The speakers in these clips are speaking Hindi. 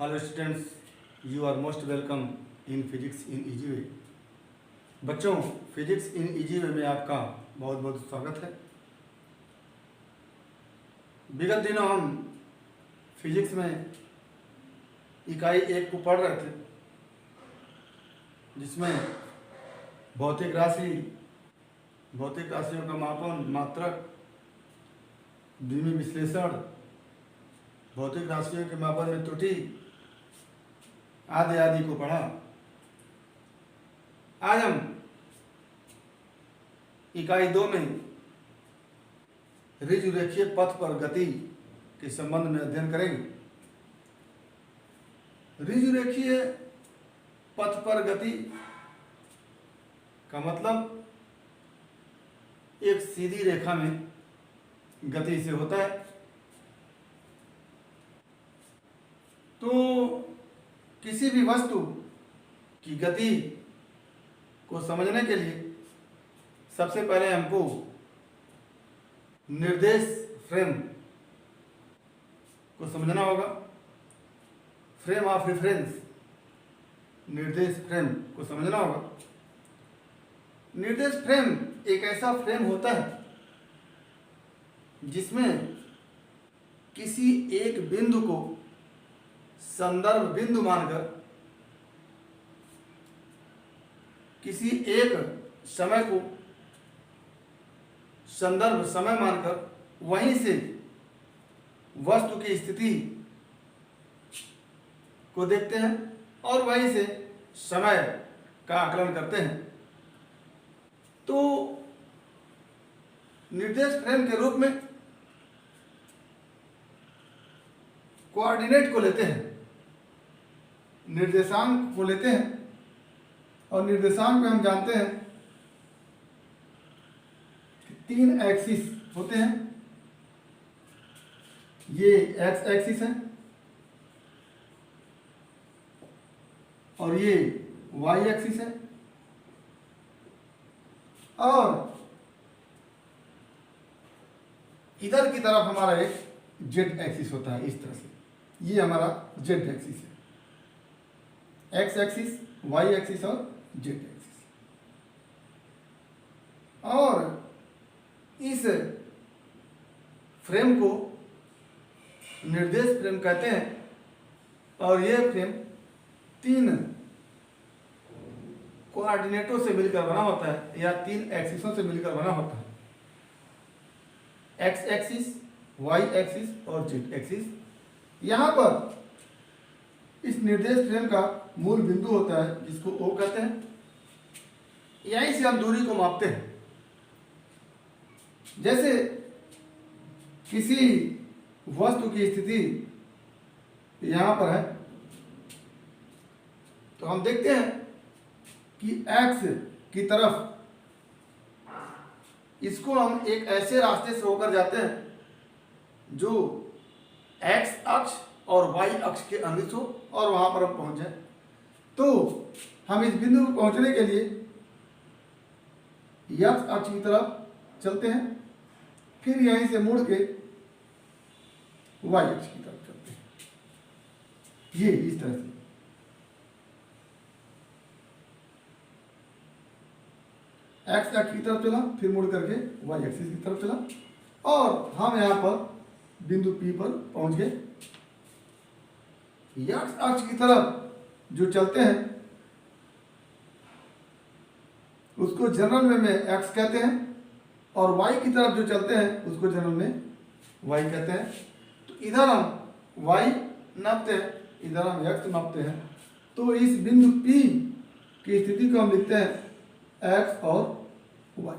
Hello students, you are most welcome in physics in easy way. बच्चों, फिजिक्स इन इजी वे में आपका बहुत बहुत स्वागत है। विगत दिनों हम फिजिक्स में इकाई 1 को पढ़ रहे थे, जिसमें भौतिक राशियों का मापन, मात्रक, द्विमीय विश्लेषण, भौतिक राशियों के मापन में त्रुटि आदि आदि को पढ़ा। आज हम इकाई 2 में ऋजुरेखीय पथ पर गति के संबंध में अध्ययन करेंगे। ऋजुरेखीय पथ पर गति का मतलब एक सीधी रेखा में गति से होता है। तो किसी भी वस्तु की गति को समझने के लिए सबसे पहले हमको निर्देश फ्रेम को समझना होगा। फ्रेम ऑफ रेफरेंस, निर्देश फ्रेम को समझना होगा। निर्देश फ्रेम एक ऐसा फ्रेम होता है जिसमें किसी एक बिंदु को संदर्भ बिंदु मानकर, किसी एक समय को संदर्भ समय मानकर वहीं से वस्तु की स्थिति को देखते हैं और वहीं से समय का आकलन करते हैं। तो निर्देश फ्रेम के रूप में कोऑर्डिनेट को लेते हैं, निर्देशांक को लेते हैं। और निर्देशांक में हम जानते हैं कि 3 एक्सिस होते हैं। ये एक्स एक्सिस है और ये वाई एक्सिस है, और इधर की तरफ हमारा एक जेड एक्सिस होता है। इस तरह से ये हमारा जेड एक्सिस है, एक्स एक्सिस, वाई एक्सिस और जेड एक्सिस। और इस फ्रेम को निर्देश फ्रेम कहते हैं। और यह फ्रेम 3 कोऑर्डिनेटों से मिलकर बना होता है या 3 एक्सिसों से मिलकर बना होता है। एक्स एक्सिस, वाई एक्सिस और जेड एक्सिस। यहां पर इस निर्देश फ्रेम का मूल बिंदु होता है जिसको O कहते हैं। यहीं से हम दूरी को मापते हैं। जैसे किसी वस्तु की स्थिति यहां पर है, तो हम देखते हैं कि X की तरफ इसको हम एक ऐसे रास्ते से होकर जाते हैं जो X अक्ष और Y अक्ष के अनुदिश हो और वहां पर हम पहुंच जाए। तो हम इस बिंदु पर पहुंचने के लिए X अक्ष की तरफ चलते हैं, फिर यहीं से मुड़ के Y अक्ष की तरफ चलते हैं। ये इस तरह से X अक्ष की तरफ चला, फिर मुड़ करके Y एक्सिस की तरफ चला और हम यहां पर बिंदु P पर पहुंच गए। X अक्ष की तरफ जो चलते हैं उसको जनरल में x कहते हैं, और y की तरफ जो चलते हैं उसको जनरल में y कहते हैं। तो इधर हम y नापते हैं, इधर हम x नापते हैं। तो इस बिंदु P की स्थिति को हम लिखते हैं x और y।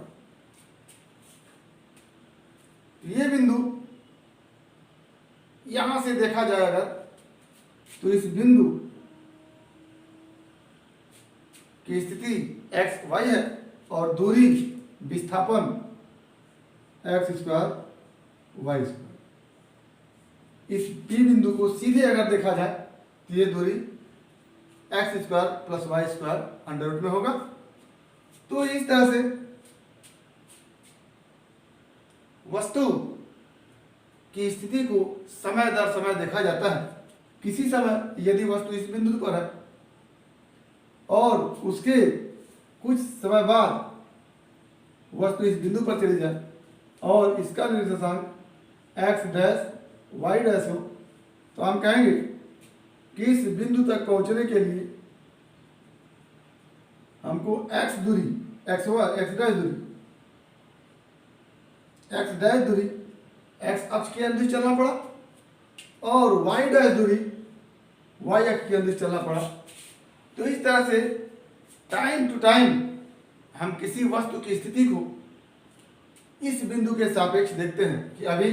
ये बिंदु यहां से देखा जाए अगर, तो इस बिंदु की स्थिति x y है और दूरी विस्थापन x स्क्वायर y स्क्वायर। इस P बिंदु को सीधे अगर देखा जाए तो ये दूरी x square plus y square under root में होगा। तो इस तरह से वस्तु की स्थिति को समय दर समय देखा जाता है। किसी समय यदि वस्तु इस बिंदु पर है और उसके कुछ समय बाद वस्तु इस बिंदु पर चली जाए और इसका निर्देशांक x डैश y डैश हो, तो हम कहेंगे कि इस बिंदु तक पहुंचने के लिए हमको x दूरी x डैश दूरी x अक्ष के अनुदिश चलना पड़ा और y डैश दूरी y अक्ष के अनुदिश चलना पड़ा। तो इस तरह से टाइम टू टाइम हम किसी वस्तु की स्थिति को इस बिंदु के सापेक्ष देखते हैं कि अभी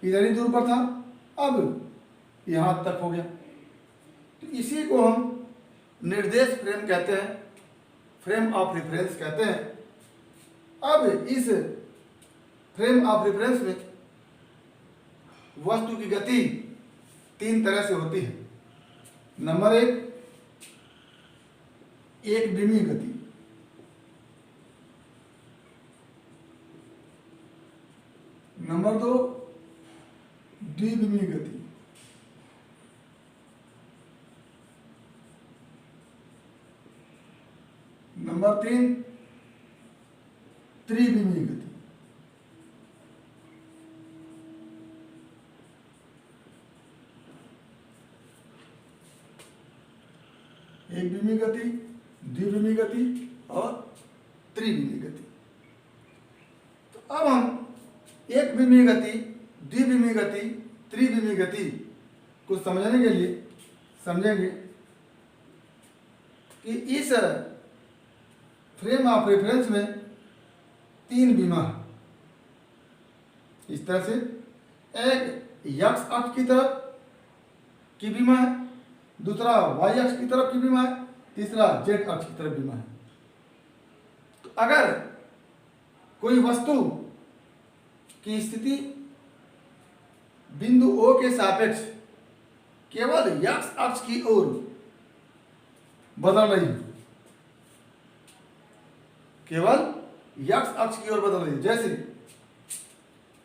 इधर ही दूर पर था, अब यहां तक हो गया। तो इसी को हम निर्देश फ्रेम कहते हैं, फ्रेम ऑफ रेफरेंस कहते हैं। अब इस फ्रेम ऑफ रेफरेंस में वस्तु की गति 3 तरह से होती है। नंबर 1, एक विमीय गति। नंबर 2, द्विविमीय गति। नंबर 3, त्रिविमीय गति। एक विमीय गति, द्विविमीय गति और त्रिविमीय गति। तो अब हम एक विमीय गति, द्विविमीय गति, त्रिविमीय गति को समझने के लिए समझेंगे कि इस फ्रेम ऑफ रेफरेंस में 3 विमा है। इस तरह से एक x अक्ष की तरफ की विमा है, दूसरा y अक्ष की तरफ की विमा है, तीसरा z अक्ष की तरफ विमा है। तो अगर कोई वस्तु की स्थिति बिंदु O के सापेक्ष केवल x अक्ष की ओर बदल रही है, केवल x अक्ष की ओर बदल रही है, जैसे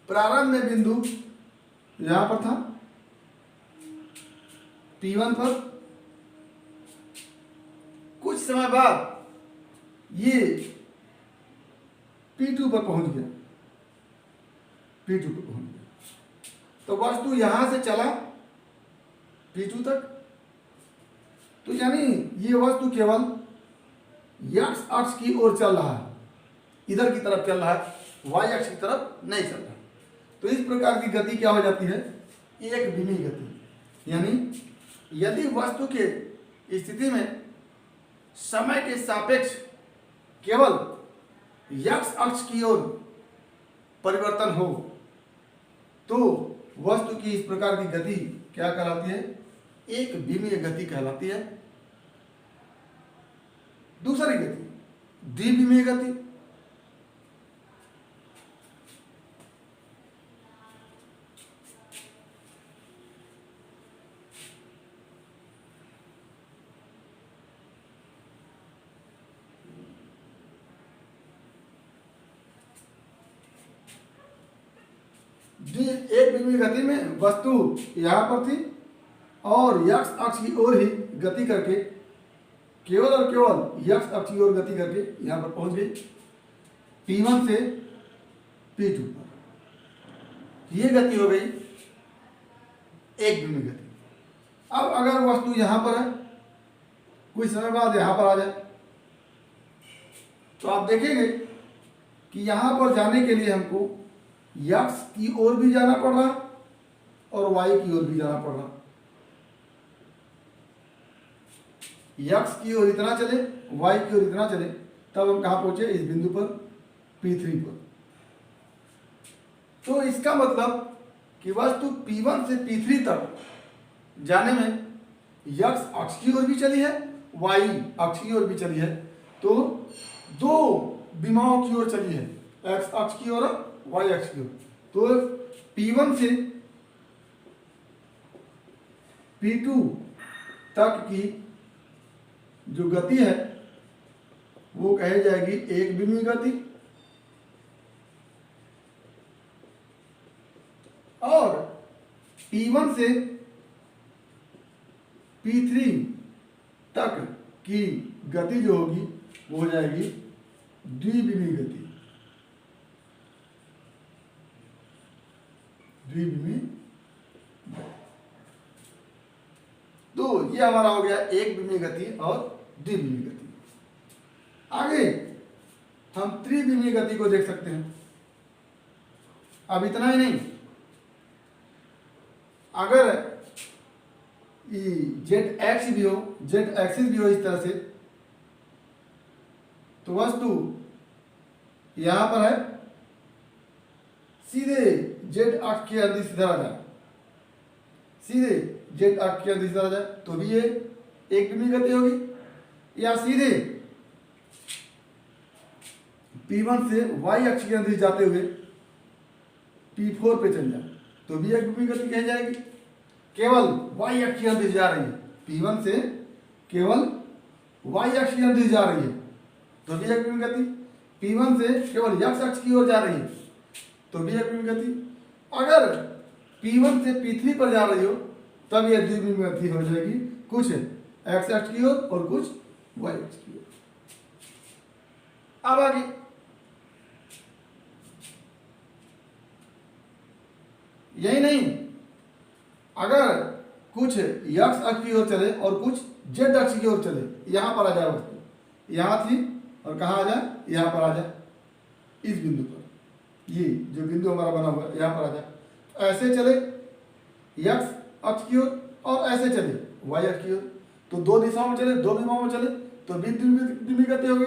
प्रारंभ में बिंदु यहां पर था P1 पर, कुछ समय बाद ये P2 पर पहुंच गया, P2 पर पहुंच गया। तो वस्तु यहां से चला P2 तक, तो यानी ये वस्तु केवल x अक्ष की ओर चल रहा है, इधर की तरफ चल रहा है, y अक्ष की तरफ नहीं चल रहा। तो इस प्रकार की गति क्या हो जाती है? एक विमीय गति। यानी यदि वस्तु के स्थिति में समय के सापेक्ष केवल x अक्ष की ओर परिवर्तन हो तो वस्तु की इस प्रकार की गति क्या कहलाती है? एक विमीय गति कहलाती है। दूसरी गति द्विविमीय गति। एक विमीय गति में वस्तु यहां पर थी और x अक्ष की ओर ही गति करके केवल और केवल x अक्ष की ओर गति करके यहां पर पहुंच गई P1 से P2 पर। यह गति हो गई एक विमीय गति। अब अगर वस्तु यहां पर है, कुछ समय बाद यहां पर आ जाए, तो आप देखेंगे कि यहां पर जाने के लिए हमको x की ओर भी जाना पड़ रहा और y की ओर भी जाना पड़ रहा। x की ओर इतना चले, y की ओर इतना चले, तब हम कहां पहुंचे? इस बिंदु पर P3 पर। तो इसका मतलब कि वस्तु P1 से P3 तक जाने में x अक्ष की ओर भी चली है, y अक्ष की ओर भी चली है। तो दो विमाओं की ओर चली है, x अक्ष की ओर, y अक्ष की ओर। तो P1 से P2 तक की जो गति है वो कही जाएगी एक विमीय गति। और P1 से P3 तक की गति जो होगी वो हो जाएगी द्विविमीय गति। द्विविमीय, तो ये हमारा हो गया एक विमीय गति और द्विविमीय गति। आगे हम त्रिविमीय गति को देख सकते हैं। अब इतना ही नहीं, अगर जेड एक्स भी हो, जेड एक्सिस भी हो इस तरह से, तो वस्तु यहां पर है, सीधे जेड अक्ष के अंदर इधर आ जाए, सीधे जेड अक्ष के अंदर इधर आ जाए तो भी ये एक विमीय गति होगी। या सीधे P1 से y अक्ष के अंदर जाते हुए P4 पे चल जाए तो भी एक विमीय गति कही जाएगी। केवल y अक्ष के अंदर जा रही है, P1 से केवल y अक्ष के अंदर जा रही है तो भी एक विमीय गति। P1 से केवल x अक्ष की ओर जा रही है तो भी एक विमीय गति। अगर P1 से P3 पर जा रही हो तब यह द्विविमीय गति हो जाएगी, कुछ x अक्ष की ओर और कुछ y अक्ष की ओर। अब आगे यही नहीं, अगर कुछ x अक्ष की ओर चले और कुछ z अक्ष की ओर चले, यहां पर आ जाए वस्तु, यहां थी और कहां आ जाए, यहां पर आ जाए, इस बिंदु पर, ये जो बिंदु हमारा बना हुआ है यहां पर आ जाए। ऐसे चले x अक्ष की ओर और ऐसे चले y अक्ष की ओर, तो दो दिशाओं में चले, दो विमाओं में चले तो भी द्विविमीय गति होगी।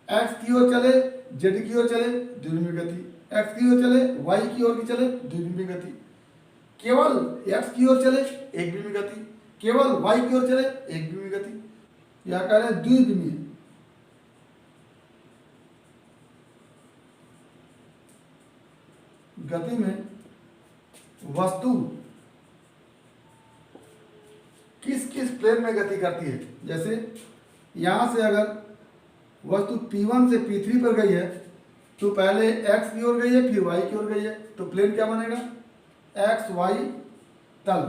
x की ओर चले, z की ओर चले, द्विविमीय गति। x की ओर चले, y की ओर की चले, द्विविमीय गति। केवल x की ओर चले, एक विमीय गति। केवल y की ओर चले, एक विमीय गति। या कह रहे हैं द्विविमीय। गति में वस्तु किस किस प्लेन में गति करती है। जैसे यहां से अगर वस्तु P1 से P3 पर गई है तो पहले x की ओर गई है, फिर y की ओर गई है, तो प्लेन क्या बनेगा, x y तल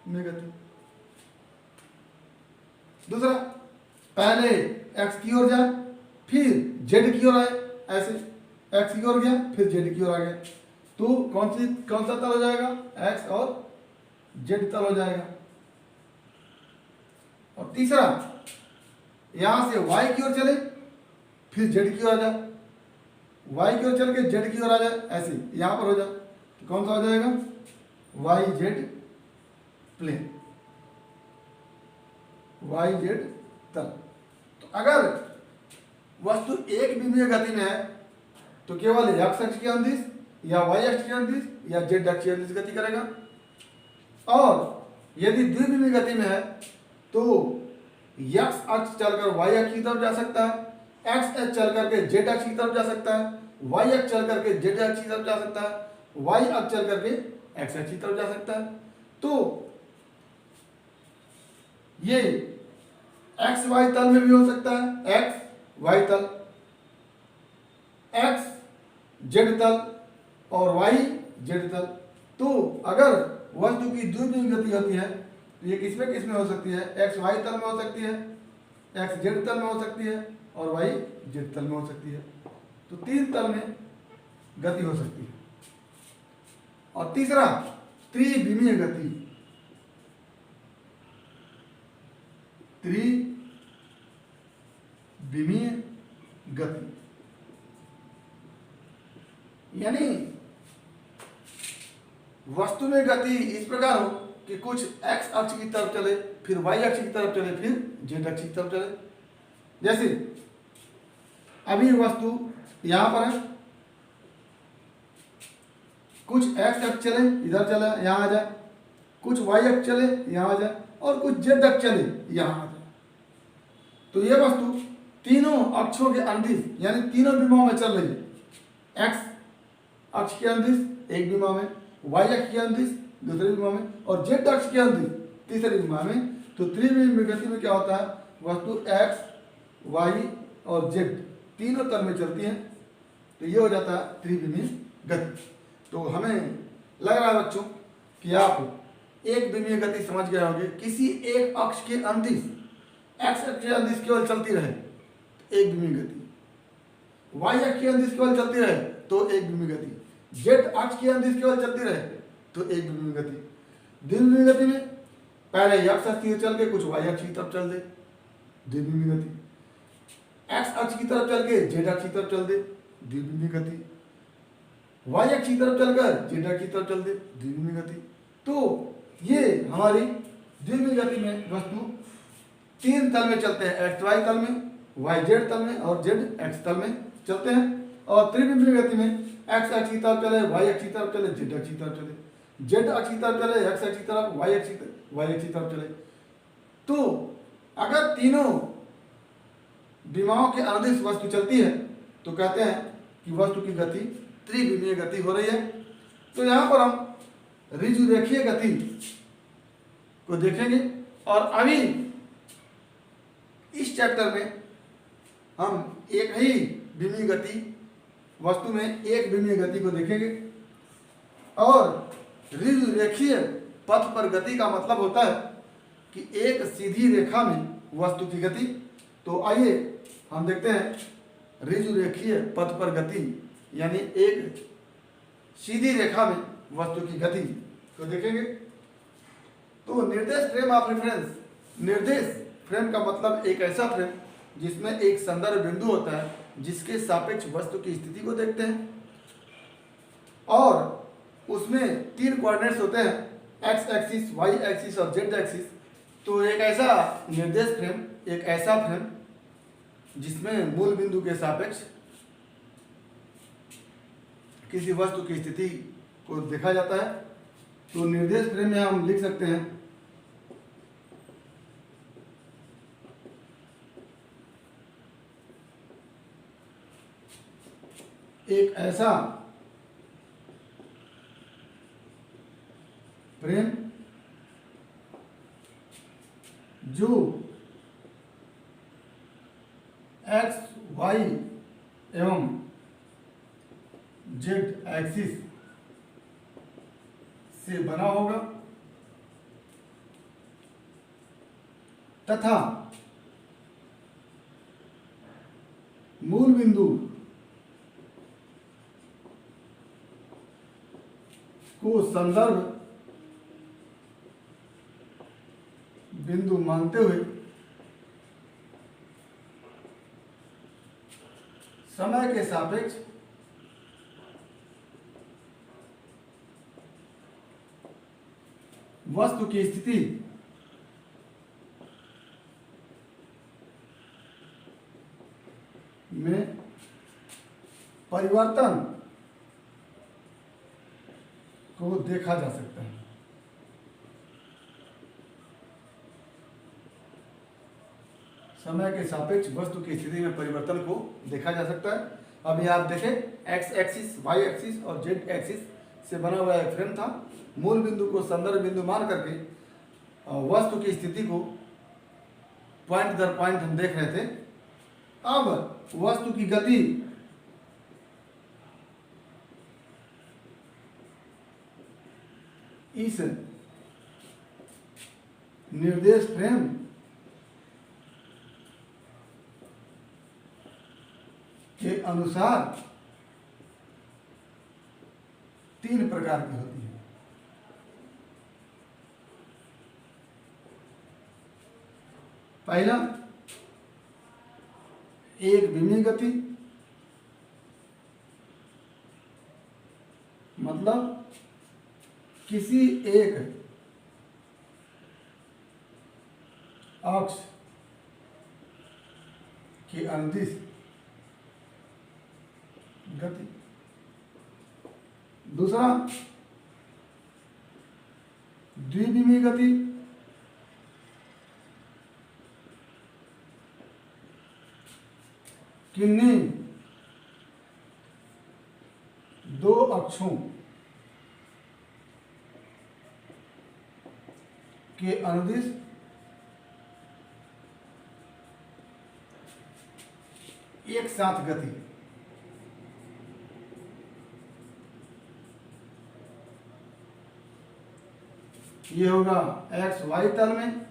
में गति। दूसरा, पहले x की ओर जाए फिर z की ओर आए, ऐसे x की ओर गया फिर z की ओर आ गया, तो कौन सा तल हो जाएगा, x और z तल हो जाएगा। और तीसरा, यहां से y की ओर चले फिर z की ओर आ जाए, y की ओर चल के z की ओर आ जाए, ऐसे यहां पर हो जाए, तो कौन सा हो जाएगा, y z plane, y z तल। तो अगर वस्तु एक विमीय गति में है तो केवल x अक्ष के अंदिश या y अक्ष के अंदिश या z अक्ष के अंदिश गति करेगा। और यदि द्विविमीय गति में है तो x अक्ष चलकर y अक्ष की तरफ जा सकता है, x अक्ष चल करके z अक्ष की तरफ जा सकता है, y अक्ष चल करके z अक्ष की तरफ जा सकता है, y अक्ष चल करके x अक्ष की तरफ जा सकता है। तो ये x y तल में भी हो सकता है, x y तल, x z तल और y z तल। तो अगर वस्तु की द्विविमीय गति होती है तो ये किसमें हो सकती है, x y तल में हो सकती है, x z तल में हो सकती है और y z तल में हो सकती है। तो तीन तल में गति हो सकती है। और तीसरा, त्रिविमीय गति। त्रिविमीय गति यानी वस्तु में गति इस प्रकार हो कि कुछ x अक्ष की तरफ चले, फिर y अक्ष की तरफ चले, फिर z अक्ष की तरफ चले। जैसे अभी वस्तु यहां पर है, कुछ x अक्ष चले इधर चला यहां आ जाए, कुछ y अक्ष चले यहां आ जाए और कुछ z अक्ष चले यहां आ जाए। तो यह वस्तु तीनों अक्षों के अंदिश यानी तीनों विमाओं में चल रही है। x अक्ष के अंदिश एक विमा में, y अक्ष के अंदिश दूसरे विमा में और z अक्ष के अंदिश तीसरे विमा में। तो त्रिविमीय गति में क्या होता है, वस्तु x, y और z तीनों तल में चलती है, तो ये हो जाता है त्रिविमीय गति। तो हमें लग रहा है बच्चों कि आप एक विमीय गति समझ गए होंगे, किसी एक अक्ष के अंदिश, एक्स अक्ष के अंदिश केवल चलती रहे तो एक विमीय गति, वाई अक्ष के अंदिश केवल चलती रहे तो एक विमीय गति, जेड अक्ष के अंदिश केवल चलती रहे तो एक विमीय गति। द्विविमीय गति में पहले एक्स अक्ष की चल के कुछ वाई अक्ष की तरफ चल दे, द्विविमीय गति। एक्स अक्ष की तरफ चल के जेड अक्ष की तरफ चल दे, द्विविमीय गति। वाई अक्ष की तरफ चलकर जेड अक्ष की तरफ चल दे, द्विविमीय गति। तो ये हमारी द्विविमीय गति में वस्तु तीन तल में चलते हैं, एक्स वाई तल में, वाई जेड तल में और जेड एक्स तल में चलते हैं। और त्रिविमीय गति में एक्स अक्ष की तरफ चले, वाई अक्ष की तरफ चले, जेड अक्ष की तरफ चले, जेड अक्ष की तरफ चले, एक्स अक्ष की तरफ, वाई अक्ष की तरफ चले। तो अगर तीनों विमाओं के अनुदिश वस्तु चलती है तो कहते हैं कि वस्तु की गति त्रिविमीय गति हो रही है। तो यहाँ पर हम ऋजुरेखीय गति को देखेंगे और अभी इस चैप्टर में हम एक ही विमीय गति, वस्तु में एक विमीय गति को देखेंगे। और ऋजुरेखीय पथ पर गति का मतलब होता है कि एक सीधी रेखा में वस्तु की गति। तो आइए हम देखते हैं ऋजुरेखीय पथ पर गति, यानी एक सीधी रेखा में वस्तु की गति को देखेंगे। तो निर्देश फ्रेम ऑफ रेफरेंस, निर्देश फ्रेम का मतलब एक ऐसा फ्रेम जिसमें एक संदर्भ बिंदु होता है जिसके सापेक्ष वस्तु की स्थिति को देखते हैं और उसमें तीन कोऑर्डिनेट्स होते हैं, एक्स एक्सिस, वाई एक्सिस और जेड एक्सिस। तो एक ऐसा निर्देश फ्रेम, एक ऐसा फ्रेम जिसमें मूल बिंदु के सापेक्ष किसी वस्तु की स्थिति को देखा जाता है। तो निर्देश फ्रेम में हम लिख सकते हैं एक ऐसा फ्रेम जो एक्स, वाई एवं जेड एक्सिस से बना होगा तथा मूल बिंदु को संदर्भ बिंदु मानते हुए समय के सापेक्ष वस्तु की स्थिति में परिवर्तन को देखा जा सकता है। समय के सापेक्ष वस्तु की स्थिति में परिवर्तन को देखा जा सकता है। अभी आप देखें, एक्स एक्सिस, वाई एक्सिस और जेड एक्सिस से बना हुआ एक फ्रेम था। मूल बिंदु को संदर्भ बिंदु मान करके वस्तु की स्थिति को पॉइंट दर पॉइंट हम देख रहे थे। अब वस्तु की गति इस निर्देश फ्रेम के अनुसार तीन प्रकार की होती है। पहला, एक विमीय गति, मतलब किसी एक अक्ष के अनुदिश गति। दूसरा, द्विविमीय गति, किन्हीं दो अक्षों के अनुदिश एक साथ गति। ये होगा एक्स वाई तल में,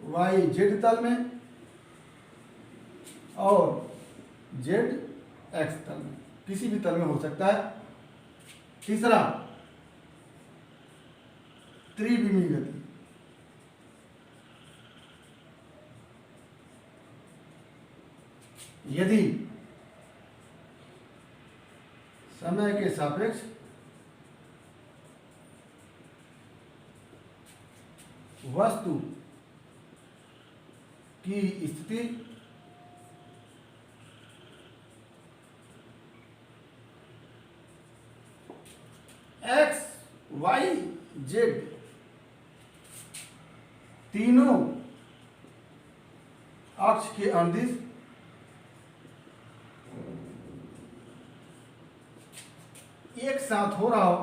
वाई जेड तल में और जेड एक्स तल में, किसी भी तल में हो सकता है। तीसरा, त्रिविमीय गति। यदि समय के सापेक्ष वस्तु की स्थिति एक्स वाई जेड तीनों अक्ष के अनुदिश एक साथ हो रहा हो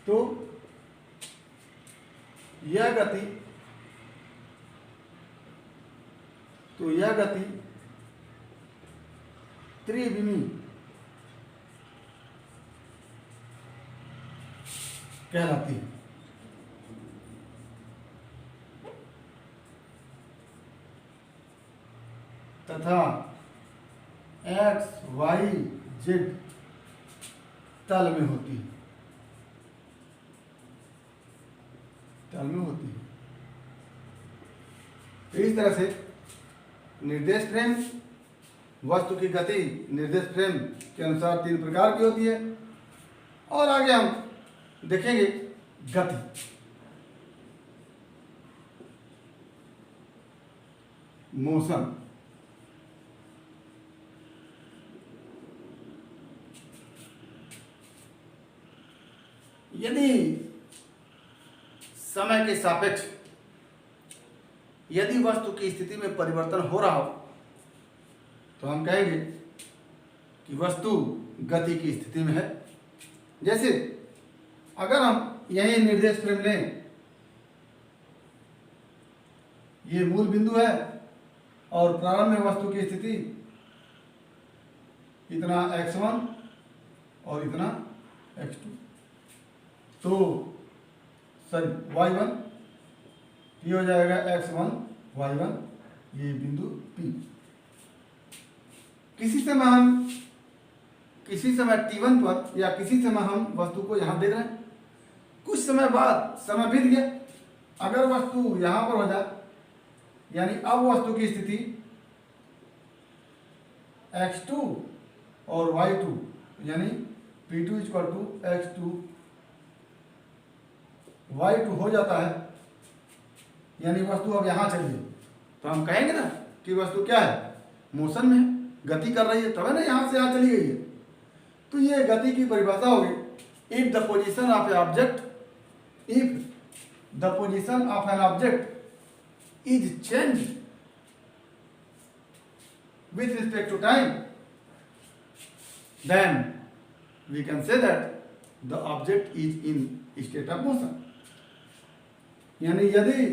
तो यह गति त्रिविमीय कहलाती है। तथा एक्स वाई जेड तल में होती है, तल में होती है। तो इस तरह से निर्देश फ्रेम, वस्तु की गति निर्देश फ्रेम के अनुसार 3 प्रकार की होती है। और आगे हम देखेंगे गति। मोशन। यदि समय के सापेक्ष यदि वस्तु की स्थिति में परिवर्तन हो रहा हो तो हम कहेंगे कि वस्तु गति की स्थिति में है। जैसे अगर हम यही निर्देश फ्रेम लें, ये मूल बिंदु है और प्रारंभ में वस्तु की स्थिति इतना x1 और इतना x2, तो सॉरी y1, ये हो जाएगा x1 y1, ये बिंदु P। किसी समय t1 पर या किसी समय हम वस्तु को यहां देख रहे हैं, कुछ समय बाद समय बीत गया, अगर वस्तु यहां पर हो जाए, यानी अब वस्तु की स्थिति x2 और y2 यानी P2 = x2 y2 हो जाता है, यानी वस्तु अब यहां चली है, तो हम कहेंगे ना कि वस्तु क्या है, मोशन में है, गति कर रही है, तब है ना यहां से यहां चली गई है। तो ये गति की परिभाषा होगी, if the position of A object, if the position of an object is change with respect to time, then we can say that the object is in state of motion। यानी यदि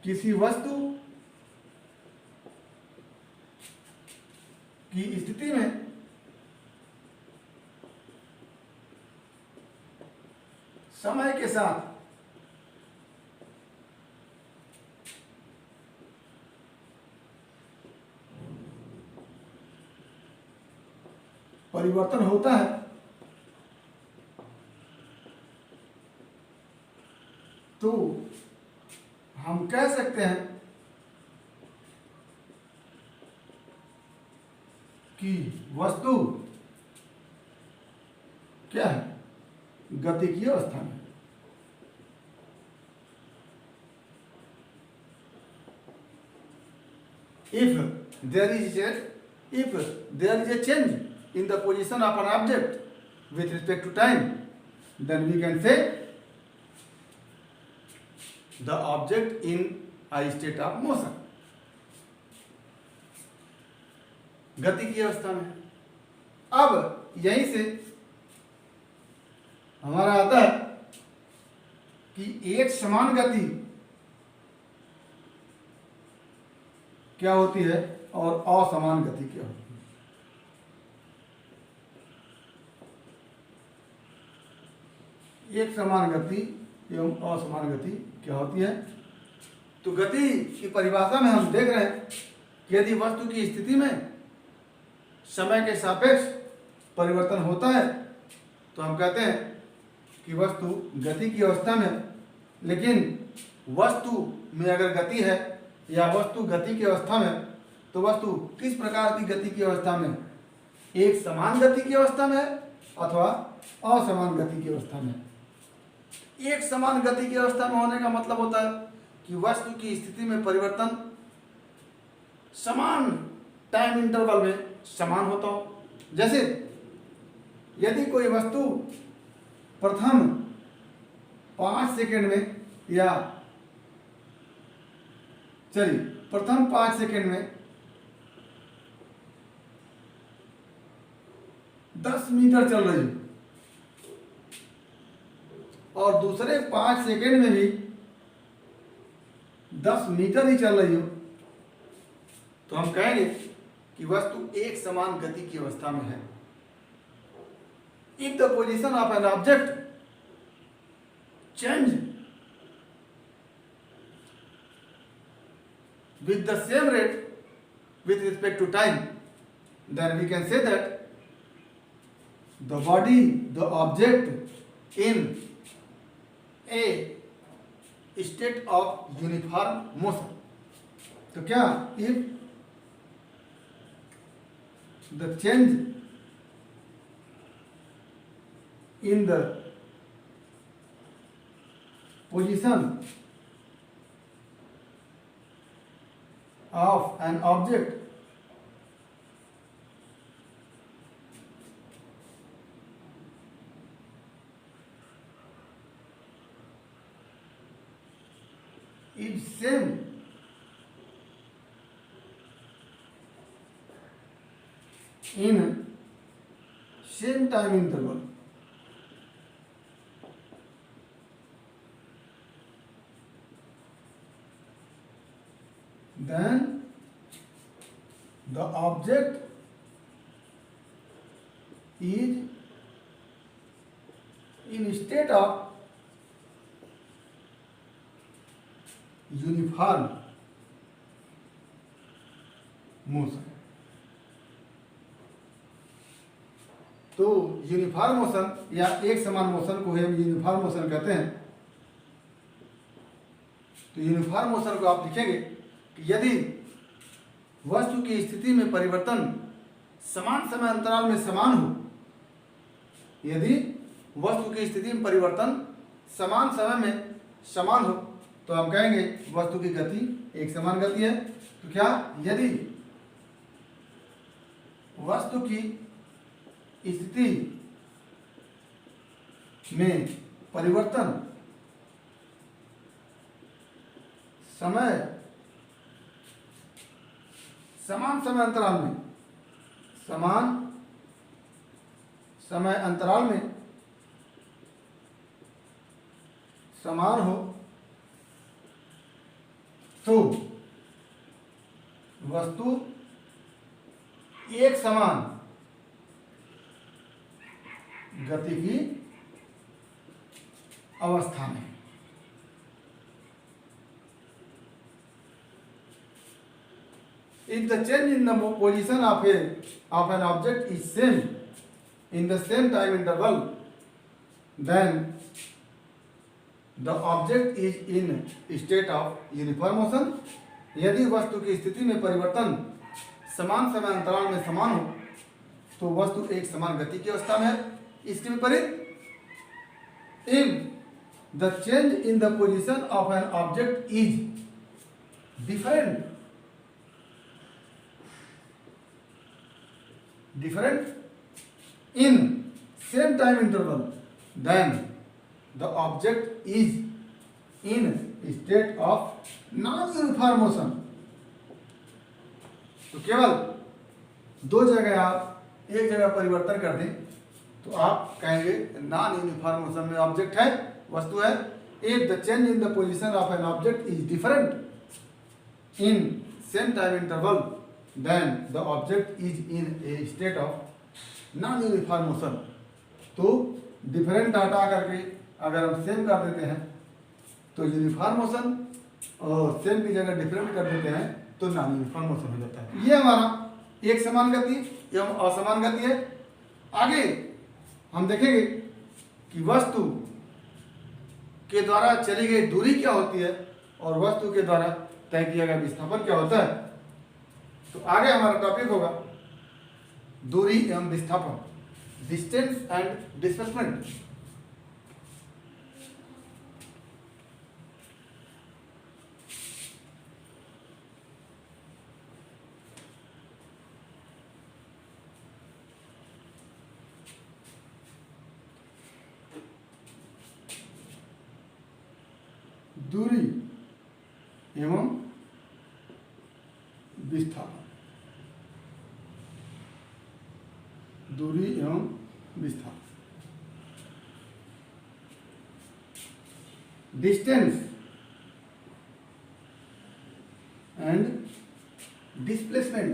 किसी वस्तु की स्थिति में समय के साथ परिवर्तन होता है तो हम कह सकते हैं कि वस्तु क्या है, गतिकीय अवस्था में। If there is a change in the position of an object with respect to time, then we can say the object in a state of motion, गति की अवस्था में। अब यहीं से हमारा आता है कि एक समान गति क्या होती है, और असमान गति क्या होती है। एक समान गति एवं असमान गति क्या होती है। तो गति की परिभाषा में हम देख रहे हैं कि यदि वस्तु की स्थिति में समय के सापेक्ष परिवर्तन होता है तो हम कहते हैं कि वस्तु गति की अवस्था में है। लेकिन वस्तु में अगर गति है या वस्तु गति की अवस्था में, तो वस्तु किस प्रकार की गति की अवस्था में, एक समान गति की अवस्था में अथवा असमान गति की अवस्था में। एक समान गति की अवस्था में होने का मतलब होता है कि वस्तु की स्थिति में परिवर्तन समान टाइम इंटरवल में समान होता हो। जैसे यदि कोई वस्तु प्रथम 5 सेकंड में या चलिए प्रथम 5 सेकंड में 10 मीटर चल रही है और दूसरे 5 सेकंड में भी 10 मीटर ही चल रही हो, तो हम कहेंगे कि वस्तु एक समान गति की अवस्था में है। If the position of an object change with the same rate with respect to time, then we can say that the body, the object in a state of uniform motion. तो क्या if the change in the position of an object is same in same time interval, then the object is in state of uniform motion. तो यूनिफॉर्म मोशन या एक समान मोशन को हम यूनिफॉर्म मोशन कहते हैं। तो यूनिफॉर्म मोशन को आप लिखेंगे कि यदि वस्तु की स्थिति में परिवर्तन समान समय अंतराल में समान हो, यदि वस्तु की स्थिति में परिवर्तन समान समय में समान हो, तो हम कहेंगे वस्तु की गति एक समान गति है। तो क्या यदि वस्तु की स्थिति में परिवर्तन समय समान समय अंतराल में समान समय अंतराल में समान हो, तो वस्तु एक समान गति की अवस्था में। If the change in the position of an object is same in the same time interval, then the object is in state of uniform motion. यदि वस्तु की स्थिति में परिवर्तन समान समय अंतराल में समान हो, तो वस्तु एक समान गति की अवस्था में है। इसके विपरीत if the change in the position of an object is different in same time interval, then the object is in state of non-uniform motion. तो केवल दो जगह आप एक जगह परिवर्तन कर दें तो आप कहेंगे नॉन यूनिफॉर्म मोशन में ऑब्जेक्ट है, वस्तु है। If the change in the position of an object is different in same time interval, then the object is in a state of non uniform motion. तो डिफरेंट डाटा करके अगर हम सेम कर देते हैं तो यूनिफॉर्म मोशन, और सेम की जगह डिफरेंट कर देते हैं तो नॉन यूनिफॉर्म मोशन हो जाता है। ये हमारा एक समान गति एवं असमान गति है। आगे हम देखेंगे कि वस्तु के द्वारा चली गई दूरी क्या होती है और वस्तु के द्वारा तय किया गया विस्थापन क्या होता है। तो आगे हमारा टॉपिक होगा दूरी एवं विस्थापन, डिस्टेंस एंड डिस्प्लेसमेंट। दूरी एवं विस्थापन, दूरी एवं विस्थापन। Distance and displacement.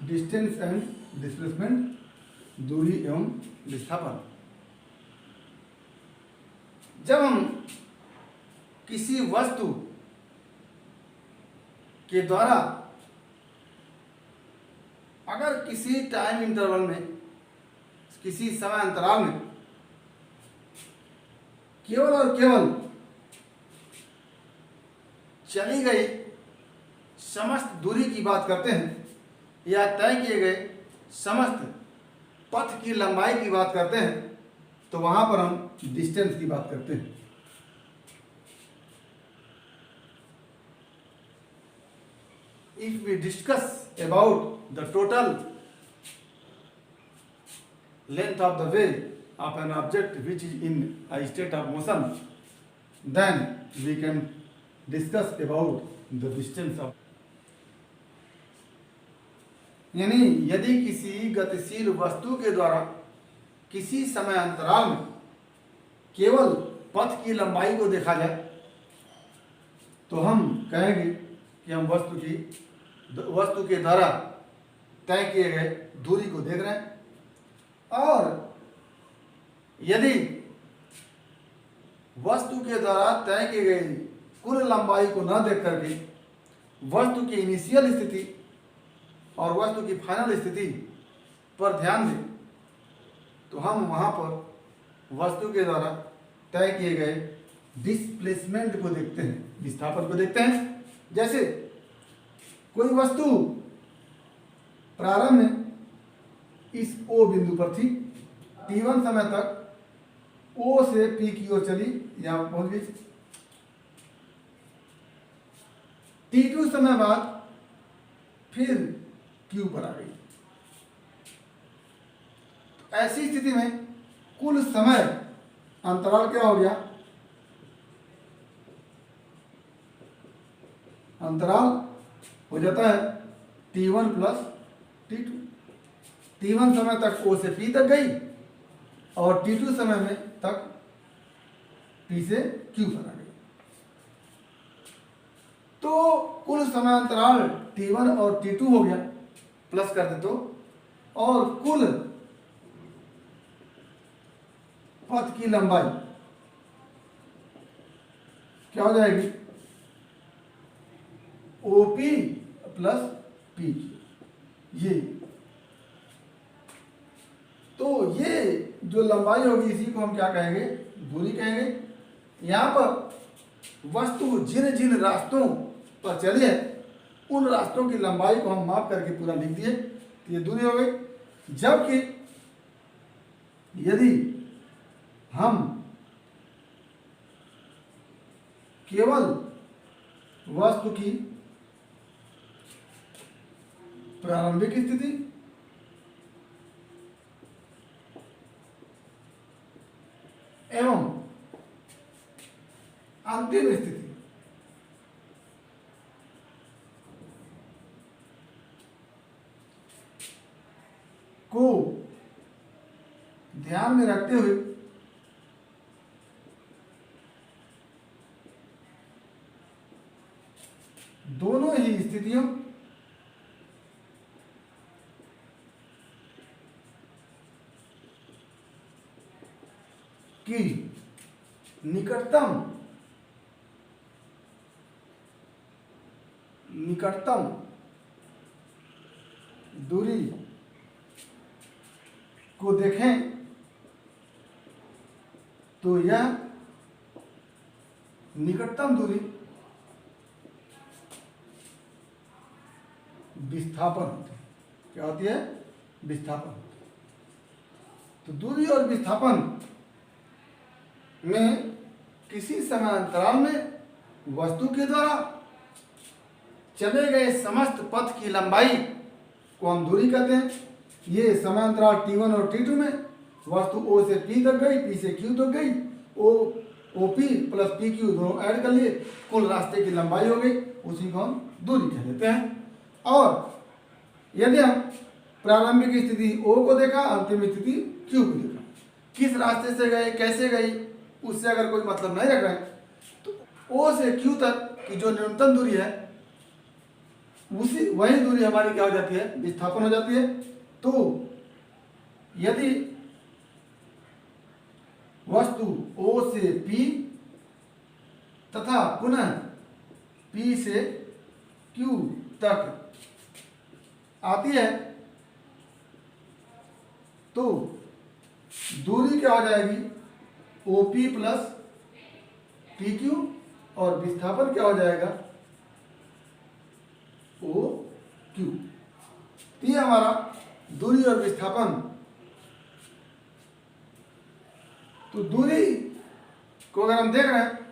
Distance and displacement, दूरी एवं विस्थापन। जब हम किसी वस्तु के द्वारा अगर किसी टाइम इंटरवल में, किसी समय अंतराल में केवल और केवल चली गई समस्त दूरी की बात करते हैं या तय किए गए समस्त पथ की लंबाई की बात करते हैं तो वहां पर हम डिस्टेंस की बात करते हैं। If we discuss about the total length of the way of an object which is in a state of motion, then we can discuss about the distance of. यानी यदि किसी गतिशील वस्तु के द्वारा किसी समय अंतराल में केवल पथ की लंबाई को देखा जाए तो हम कहेंगे कि हम वस्तु के द्वारा तय किए गए दूरी को देख रहे हैं। और यदि वस्तु के द्वारा तय की गई कुल लंबाई को न देख करके वस्तु की इनिशियल स्थिति और वस्तु की फाइनल स्थिति पर ध्यान दें तो हम वहां पर वस्तु के द्वारा तय किए गए डिस्प्लेसमेंट को देखते हैं, विस्थापन को देखते हैं। जैसे कोई वस्तु प्रारंभ में इस O बिंदु पर थी, T1 समय तक O से P की ओर चली, यहां पहुंच गई। T2 समय बाद फिर Q पर आ गई। तो ऐसी स्थिति में कुल समय अंतराल क्या हो गया? अंतराल हो जाता है T1 प्लस T2। T1 समय तक O से P तक गई और T2 समय में तक P से Q पर आ गई। तो कुल समय अंतराल T1 और T2 हो गया, प्लस कर दे तो, और कुल पथ की लंबाई क्या हो जाएगी? OP plus P। ये तो ये जो लंबाई होगी इसी को हम क्या कहेंगे? दूरी कहेंगे। यहां पर वस्तु जिन जिन रास्तों पर चली है उन रास्तों की लंबाई को हम माप करके पूरा लिख दिए, तो ये दूरी हो गई। जबकि यदि हम केवल वस्तु की प्रारंभिक स्थिति एवं अंतिम स्थिति को ध्यान में रखते हुए स्थितियों की निकटतम दूरी को देखें तो यह निकटतम दूरी विस्थापन होती है। क्या होती है? विस्थापन। तो दूरी और विस्थापन में किसी समांतराल में वस्तु के द्वारा चले गए समस्त पथ की लंबाई को हम दूरी कहते हैं। ये समांतराल T1 और T2 में वस्तु O से P तक गई, P से Q तक गई, OP प्लस PQ दोनों ऐड कर लिए, कुल रास्ते की लंबाई हो गई, उसी को हम दूरी कह देते हैं। और यदि हम प्रारंभिक स्थिति O को देखा, अंतिम स्थिति Q को देखा, किस रास्ते से गए, कैसे गई, उससे अगर कोई मतलब नहीं रख रहे हैं तो O से Q तक की जो न्यूनतम दूरी है वही दूरी हमारी क्या हो जाती है? विस्थापन हो जाती है। तो यदि वस्तु O से P तथा पुनः P से Q तक आती है तो दूरी क्या हो जाएगी? OP प्लस PQ और विस्थापन क्या हो जाएगा? OQ। तो ये हमारा दूरी और विस्थापन। तो दूरी को अगर हम देख रहे हैं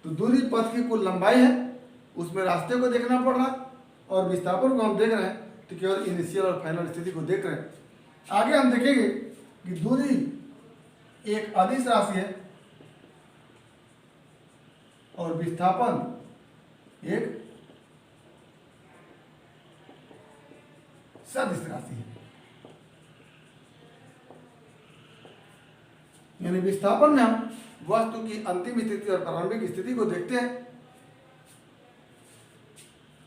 तो दूरी पथ की कुल लंबाई है, उसमें रास्ते को देखना पड़ रहा है, और विस्थापन को हम देख रहे हैं तो केवल इनिशियल और फाइनल स्थिति को देख रहे हैं। आगे हम देखेंगे कि दूरी एक अदिश राशि है और विस्थापन एक सदिश राशि है। यानी विस्थापन में हम वस्तु की अंतिम स्थिति और प्रारंभिक स्थिति को देखते हैं।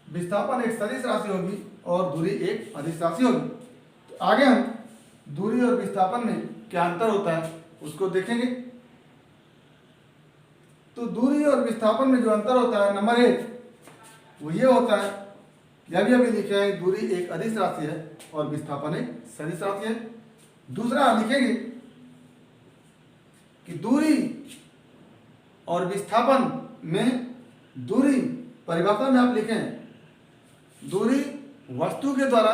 विस्थापन एक सदिश राशि होगी और दूरी एक अदिश राशि होगी। तो आगे हम दूरी और विस्थापन में क्या अंतर होता है उसको देखेंगे। तो दूरी और विस्थापन में जो अंतर होता है, नंबर 1 वो ये होता है, यह भी अभी लिखे हैं, दूरी एक अदिश राशि है और विस्थापन एक सदिश राशि है। दूसरा लिखेंगे कि दूरी और विस्थापन में दूरी परिभाषा में आप लिखें, दूरी वस्तु के द्वारा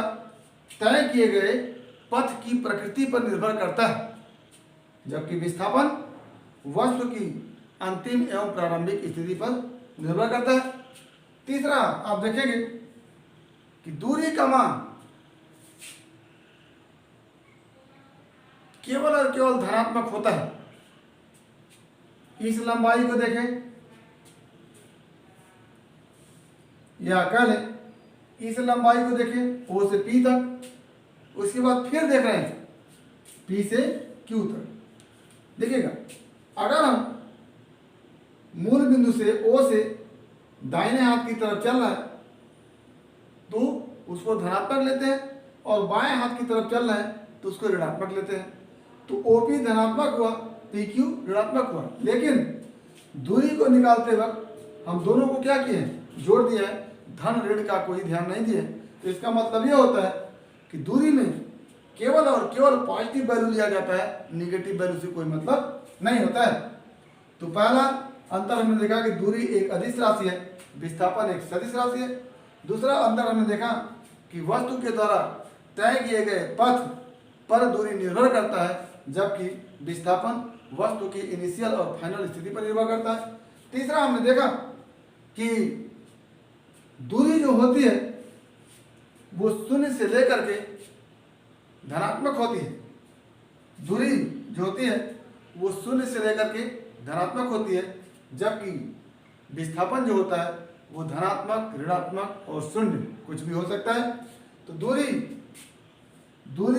तय किए गए पथ की प्रकृति पर निर्भर करता है, जबकि विस्थापन वस्तु की अंतिम एवं प्रारंभिक स्थिति पर निर्भर करता है। तीसरा आप देखेंगे कि दूरी का मान केवल और केवल धनात्मक होता है। इस लंबाई को देखें या कह लें इस लंबाई को देखें O से P तक, उसके बाद फिर देख रहे हैं P से Q तक। देखिएगा, अगर हम मूल बिंदु से O से दाहिने हाथ की तरफ चल रहा है तो उसको धनात्मक लेते हैं, और बाएं हाथ की तरफ चल रहा है तो उसको ऋणात्मक लेते हैं। तो OP धनात्मक हुआ, PQ ऋणात्मक हुआ। लेकिन दूरी को निकालते वक्त हम दोनों को क्या किए हैं? जोड़ दिया है, धन ऋण का कोई ध्यान नहीं दिया। तो इसका मतलब यह होता है कि दूरी में केवल और केवल पॉजिटिव वैल्यू लिया जाता है, निगेटिव वैल्यू से कोई मतलब नहीं होता है। तो पहला अंतर हमने देखा कि दूरी एक अदिश राशि है, विस्थापन एक सदिश राशि है। दूसरा अंतर हमने देखा कि वस्तु के द्वारा तय किए गए पथ पर दूरी निर्भर करता है, जबकि विस्थापन वस्तु की इनिशियल और फाइनल स्थिति पर निर्भर करता है। तीसरा हमने देखा कि दूरी जो होती है वो शून्य से लेकर के धनात्मक होती है। दूरी जो होती है वो शून्य से लेकर के धनात्मक होती है, जबकि विस्थापन जो होता है वो धनात्मक, ऋणात्मक और शून्य कुछ भी हो सकता है। तो दूरी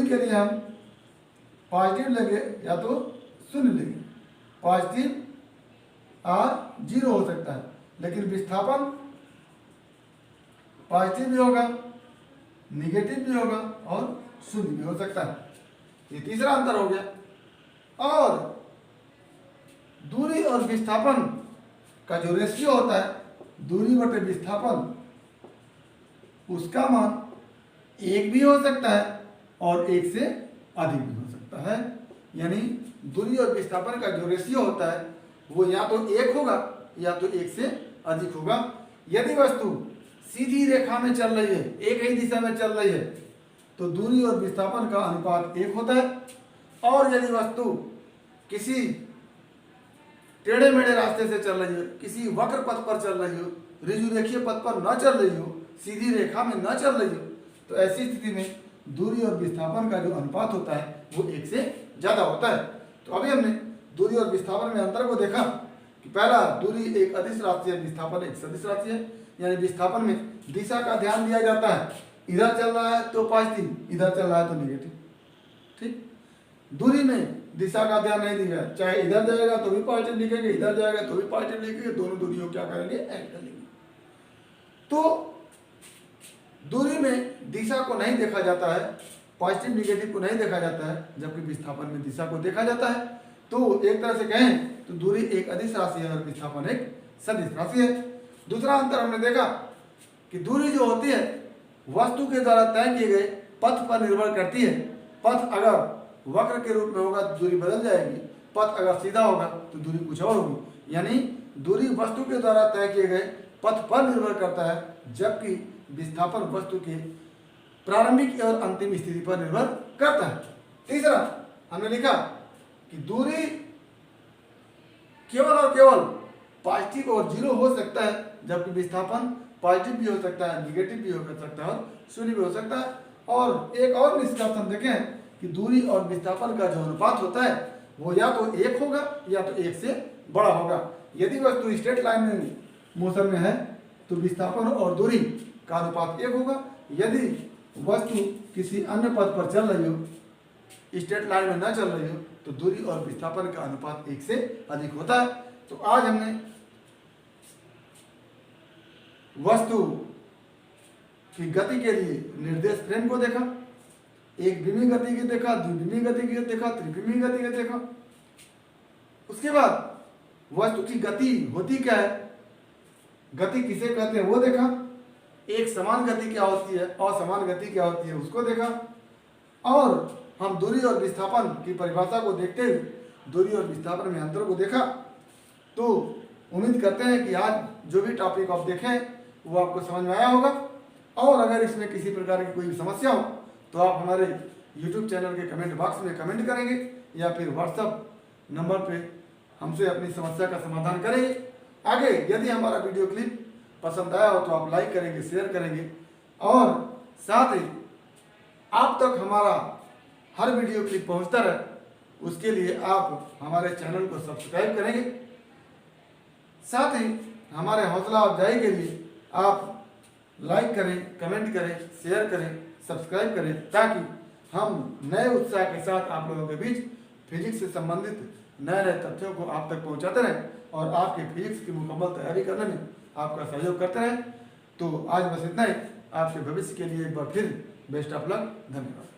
के लिए हम पॉजिटिव लेंगे या तो शून्य लेंगे, पॉजिटिव और 0 हो सकता है। लेकिन विस्थापन पॉजिटिव भी होगा, निगेटिव भी होगा और शून्य भी हो सकता है। ये तीसरा अंतर हो गया। और दूरी और विस्थापन का जो रेशियो होता है, दूरी बटे विस्थापन, उसका मान 1 भी हो सकता है और 1 से अधिक भी हो सकता है। यानी दूरी और विस्थापन का जो रेशियो होता है वो या तो 1 होगा या तो 1 से अधिक होगा। यदि वस्तु सीधी रेखा में चल रही है, एक ही दिशा में चल रही है, तो दूरी और विस्थापन का अनुपात 1 होता है। और यदि वस्तु किसी टेढ़े मेढ़े रास्ते से चल रही हो, किसी वक्र पथ पर चल रही हो, ऋजु रेखीय पथ पर न चल रही हो, सीधी रेखा में न चल रही हो, तो ऐसी स्थिति में दूरी और विस्थापन का जो अनुपात होता है वो 1 से ज़्यादा होता है। तो अभी हमने दूरी और विस्थापन में अंतर को देखा कि पहला, दूरी एक अदिश राशि है, विस्थापन एक सदिश राशि है। यानी विस्थापन में दिशा का ध्यान दिया जाता है, इधर चल रहा है तो पॉजिटिव, इधर चल रहा है तो निगेटिव। ठीक। दूरी में दिशा का ध्यान नहीं दिया, चाहे इधर जाएगा तो भी पॉजिटिव लिखेंगे, इधर जाएगा तो भी पॉजिटिव लिखेंगे, दोनों दूरियों क्या करेंगे, ऐड कर लेंगे। तो दूरी में दिशा को नहीं देखा जाता है, पॉजिटिव निगेटिव को नहीं देखा जाता है, जबकि विस्थापन में दिशा को देखा जाता है। तो एक तरह से कहें तो दूरी एक अदिश राशि है और विस्थापन एक सदिश राशि है। दूसरा अंतर हमने देखा कि दूरी जो होती है वस्तु के द्वारा तय किए गए पथ पर निर्भर करती है। पथ अगर वक्र के रूप में होगा तो दूरी बदल जाएगी, पथ अगर सीधा होगा तो दूरी कुछ और होगी। यानी दूरी वस्तु के द्वारा तय किए गए पथ पर निर्भर करता है, जबकि विस्थापन वस्तु के प्रारंभिक और अंतिम स्थिति पर निर्भर करता है। तीसरा हमने लिखा कि दूरी केवल और केवल पॉजिटिव और 0 हो सकता है, जबकि विस्थापन पॉजिटिव भी हो सकता है, निगेटिव भी हो सकता है और शून्य भी हो सकता है। और एक और निष्कर्ष हम देखें कि दूरी और विस्थापन का जो अनुपात होता है वो या तो 1 होगा या तो 1 से बड़ा होगा। यदि वस्तु स्ट्रेट लाइन में मोशन में है तो विस्थापन और दूरी का अनुपात 1 होगा। यदि वस्तु किसी अन्य पथ पर चल रही हो, स्ट्रेट लाइन में न चल रही हो, तो दूरी और विस्थापन का अनुपात 1 से अधिक होता है। तो आज हमने वस्तु की गति के लिए निर्देश फ्रेम को देखा, एक विमीय गति की देखा, द्विविमीय गति की देखा, त्रिविमीय गति की देखा। उसके बाद वस्तु की गति होती क्या है, गति किसे कहते हैं वो देखा, एक समान गति क्या होती है, असमान गति क्या होती है उसको देखा। और हम दूरी और विस्थापन की परिभाषा को देखते हुए दूरी और विस्थापन में अंतर को देखा। तो उम्मीद करते हैं कि आज जो भी टॉपिक आप देखें वो आपको समझ में आया होगा। और अगर इसमें किसी प्रकार की कोई समस्या हो तो आप हमारे YouTube चैनल के कमेंट बॉक्स में कमेंट करेंगे या फिर व्हाट्सएप नंबर पे हमसे अपनी समस्या का समाधान करेंगे। आगे यदि हमारा वीडियो क्लिप पसंद आया हो तो आप लाइक करेंगे, शेयर करेंगे और साथ ही आप तक हमारा हर वीडियो क्लिप पहुंचता रहे, उसके लिए आप हमारे चैनल को सब्सक्राइब करेंगे। साथ ही हमारे हौसला अफजाई के लिए आप लाइक करें, कमेंट करें, शेयर करें, सब्सक्राइब करें, ताकि हम नए उत्साह के साथ आप लोगों के बीच फिजिक्स से संबंधित नए नए तथ्यों को आप तक पहुंचाते रहें और आपके फिजिक्स की मुकम्मल तैयारी करने में आपका सहयोग करते रहें। तो आज बस इतना ही। आपके भविष्य के लिए एक बार फिर बेस्ट ऑफ लक। धन्यवाद।